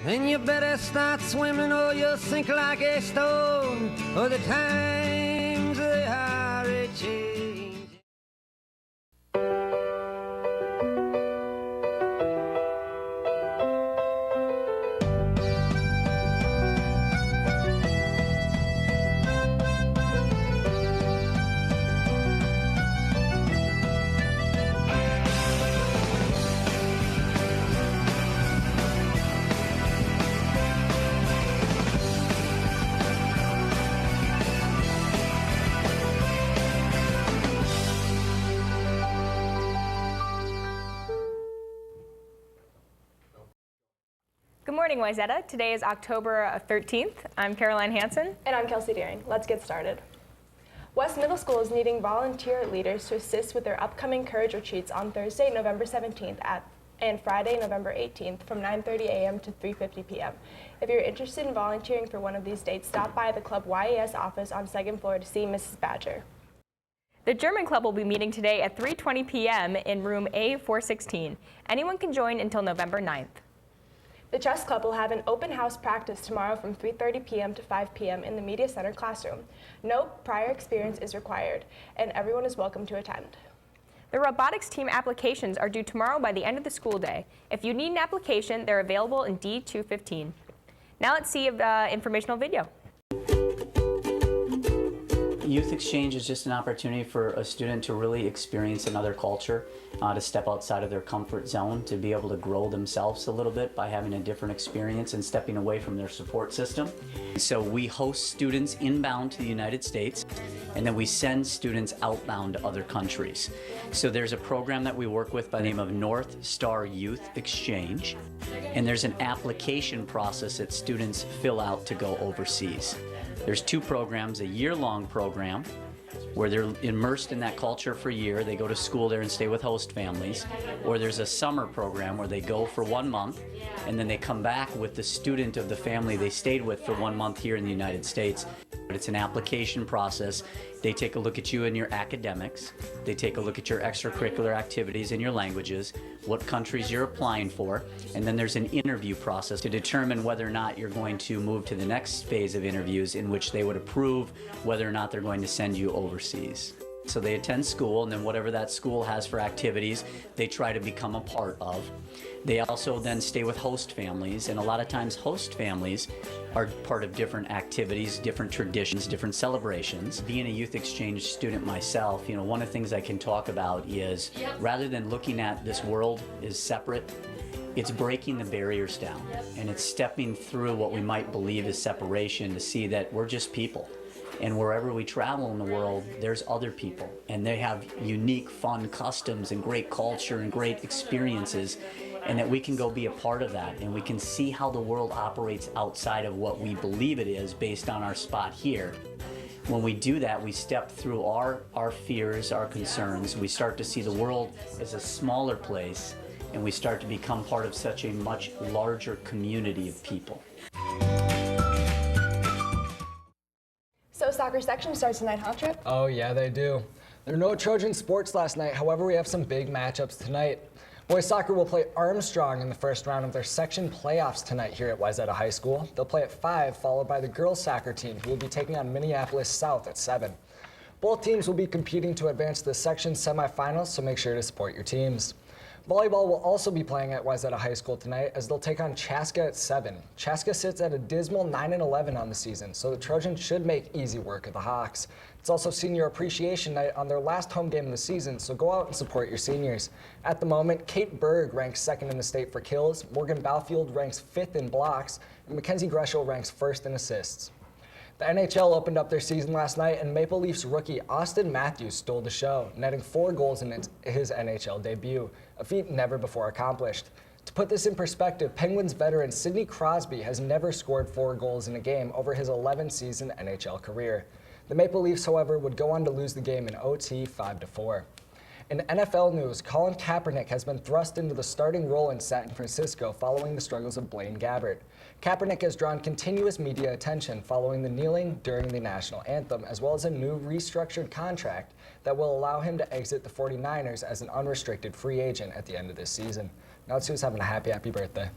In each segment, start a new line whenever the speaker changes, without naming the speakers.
then you better start swimming or you'll sink like a stone, or the times they are a-changing.
Good morning, Wayzata. Today is October 13th. I'm Caroline Hansen.
And I'm Kelsey Deering. Let's get started. West Middle School is needing volunteer leaders to assist with their upcoming Courage Retreats on Thursday, November 17th and Friday, November 18th from 9:30 a.m. to 3:50 p.m. If you're interested in volunteering for one of these dates, stop by the Club YES office on 2nd floor to see Mrs. Badger.
The German Club will be meeting today at 3:20 p.m. in room A416. Anyone can join until November 9th.
The Chess Club will have an open house practice tomorrow from 3:30 p.m. to 5 p.m. in the Media Center classroom. No prior experience is required, and everyone is welcome to attend.
The robotics team applications are due tomorrow by the end of the school day. If you need an application, they're available in D215. Now let's see an informational video.
Youth exchange is just an opportunity for a student to really experience another culture, to step outside of their comfort zone, to be able to grow themselves a little bit by having a different experience and stepping away from their support system. So we host students inbound to the United States, and then we send students outbound to other countries. So there's a program that we work with by the name of North Star Youth Exchange, and there's an application process that students fill out to go overseas. There's two programs, a year-long program where they're immersed in that culture for a year. They go to school there and stay with host families. Or there's a summer program where they go for 1 month and then they come back with the student of the family they stayed with for 1 month here in the United States. But it's an application process. They take a look at you and your academics. They take a look at your extracurricular activities and your languages, what countries you're applying for, and then there's an interview process to determine whether or not you're going to move to the next phase of interviews in which they would approve whether or not they're going to send you overseas. So they attend school, and then whatever that school has for activities, they try to become a part of. They also then stay with host families, and a lot of times host families are part of different activities, different traditions, different celebrations. Being a youth exchange student myself, one of the things I can talk about is rather than looking at this world as separate, it's breaking the barriers down, and it's stepping through what we might believe is separation to see that we're just people. And wherever we travel in the world, there's other people, and they have unique, fun customs and great culture and great experiences, and that we can go be a part of that, and we can see how the world operates outside of what we believe it is based on our spot here. When we do that, we step through our fears, our concerns. We start to see the world as a smaller place, and we start to become part of such a much larger community of people.
So soccer section starts tonight, huh, Trip?
Oh yeah, they do. There were no Trojan sports last night. However, we have some big matchups tonight. Boys soccer will play Armstrong in the first round of their section playoffs tonight here at Wayzata High School. They'll play at 5, followed by the girls soccer team, who will be taking on Minneapolis South at 7. Both teams will be competing to advance to the section semifinals, so make sure to support your teams. Volleyball will also be playing at Wayzata High School tonight as they'll take on Chaska at 7. Chaska sits at a dismal 9-11 on the season, so the Trojans should make easy work of the Hawks. It's also Senior Appreciation Night on their last home game of the season, so go out and support your seniors. At the moment, Kate Berg ranks 2nd in the state for kills, Morgan Balfield ranks 5th in blocks, and Mackenzie Greshel ranks 1st in assists. The NHL opened up their season last night, and Maple Leafs rookie Austin Matthews stole the show, netting 4 goals in his NHL debut, a feat never before accomplished. To put this in perspective, Penguins veteran Sidney Crosby has never scored 4 goals in a game over his 11-season NHL career. The Maple Leafs, however, would go on to lose the game in OT 5-4. In NFL news, Colin Kaepernick has been thrust into the starting role in San Francisco following the struggles of Blaine Gabbert. Kaepernick has drawn continuous media attention following the kneeling during the national anthem, as well as a new restructured contract that will allow him to exit the 49ers as an unrestricted free agent at the end of this season. Now let's see who's having a happy birthday.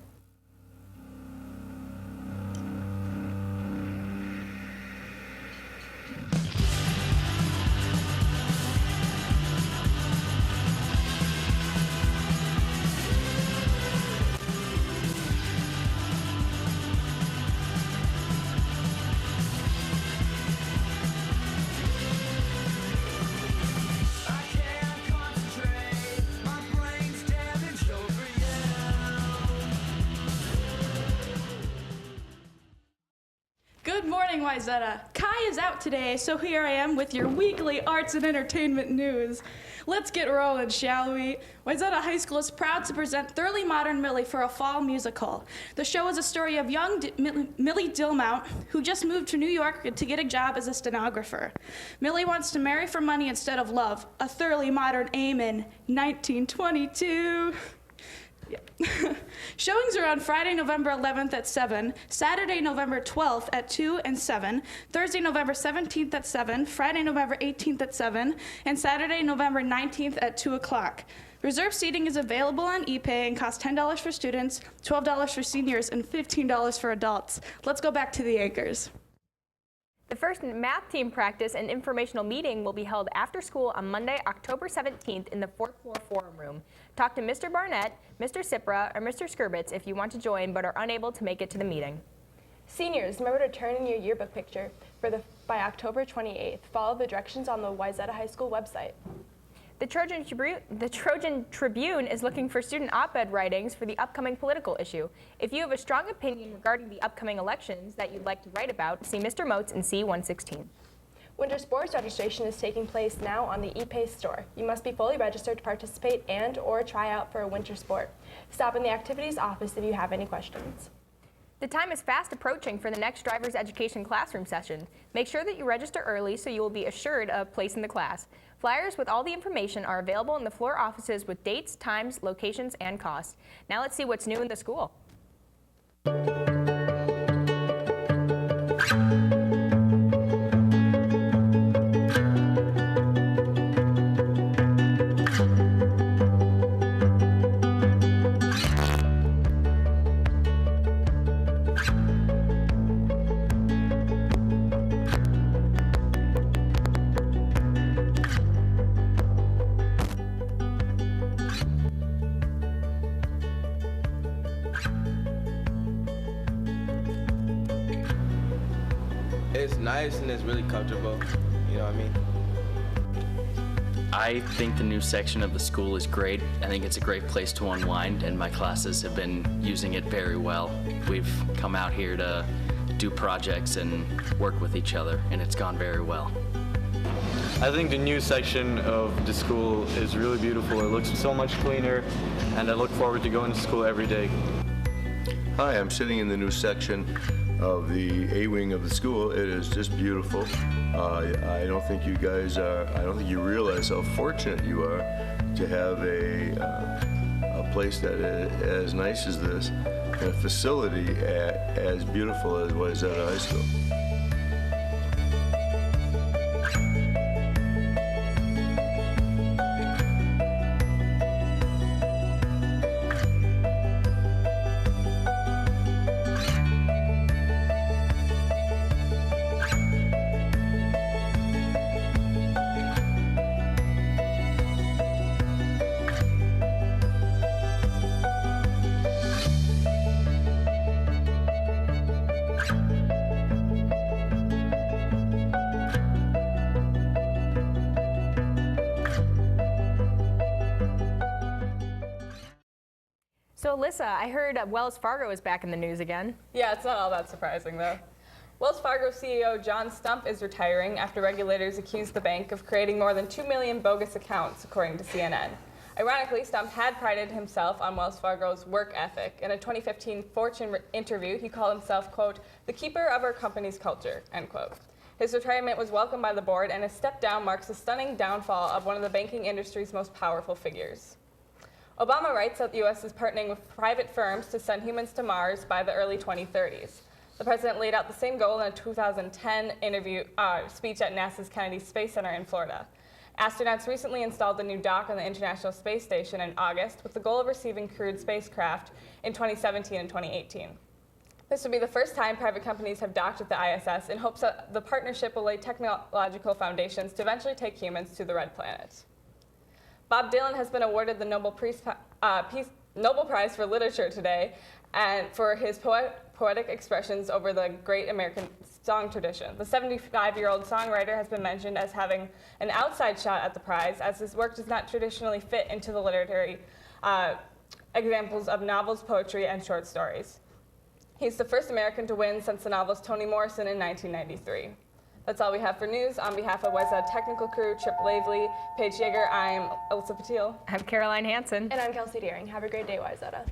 Good morning, Wayzata. Kai is out today, so here I am with your weekly arts and entertainment news. Let's get rolling, shall we? Wayzata High School is proud to present Thoroughly Modern Millie for a fall musical. The show is a story of young Millie Dilmount, who just moved to New York to get a job as a stenographer. Millie wants to marry for money instead of love, a thoroughly modern aim in 1922. Yep. Showings are on Friday, November 11th at 7, Saturday, November 12th at 2 and 7, Thursday, November 17th at 7, Friday, November 18th at 7, and Saturday, November 19th at 2 o'clock. Reserved seating is available on ePay and costs $10 for students, $12 for seniors, and $15 for adults. Let's go back to the anchors.
The first math team practice and informational meeting will be held after school on Monday, October 17th in the 4th floor forum room. Talk to Mr. Barnett, Mr. Cipra, or Mr. Skirbitz if you want to join but are unable to make it to the meeting.
Seniors, remember to turn in your yearbook picture by October 28th. Follow the directions on the Wayzata High School website.
The Trojan Tribune is looking for student op-ed writings for the upcoming political issue. If you have a strong opinion regarding the upcoming elections that you'd like to write about, see Mr. Moats in C116.
Winter sports registration is taking place now on the ePay store. You must be fully registered to participate and/or try out for a winter sport. Stop in the activities office if you have any questions.
The time is fast approaching for the next driver's education classroom session. Make sure that you register early so you will be assured of a place in the class. Flyers with all the information are available in the floor offices with dates, times, locations, and costs. Now let's see what's new in the school.
It's nice and it's really comfortable, you know what I mean?
I think the new section of the school is great. I think it's a great place to unwind, and my classes have been using it very well. We've come out here to do projects and work with each other, and it's gone very well.
I think the new section of the school is really beautiful. It looks so much cleaner, and I look forward to going to school every day.
Hi, I'm sitting in the new section of the A wing of the school. It is just beautiful. I don't think you guys I don't think you realize how fortunate you are to have a place that is as nice as this and a facility as beautiful as Wayzata High School.
So Alyssa, I heard Wells Fargo is back in the news again.
Yeah, it's not all that surprising though. Wells Fargo CEO John Stump is retiring after regulators accused the bank of creating more than 2 million bogus accounts, according to CNN. Ironically, Stump had prided himself on Wells Fargo's work ethic. In a 2015 Fortune interview, he called himself, quote, the keeper of our company's culture, end quote. His retirement was welcomed by the board, and his step down marks a stunning downfall of one of the banking industry's most powerful figures. Obama writes that the U.S. is partnering with private firms to send humans to Mars by the early 2030s. The president laid out the same goal in a 2010 speech at NASA's Kennedy Space Center in Florida. Astronauts recently installed the new dock on the International Space Station in August with the goal of receiving crewed spacecraft in 2017 and 2018. This would be the first time private companies have docked with the ISS in hopes that the partnership will lay technological foundations to eventually take humans to the Red Planet. Bob Dylan has been awarded the Nobel Prize for Literature today and for his poetic expressions over the great American song tradition. The 75-year-old songwriter has been mentioned as having an outside shot at the prize, as his work does not traditionally fit into the literary examples of novels, poetry, and short stories. He's the first American to win since the novelist Toni Morrison in 1993. That's all we have for news. On behalf of Wayzata Technical Crew, Chip Lavely, Paige Yeager, I'm Elsa Patil.
I'm Caroline Hansen.
And I'm Kelsey Deering. Have a great day, Wayzata.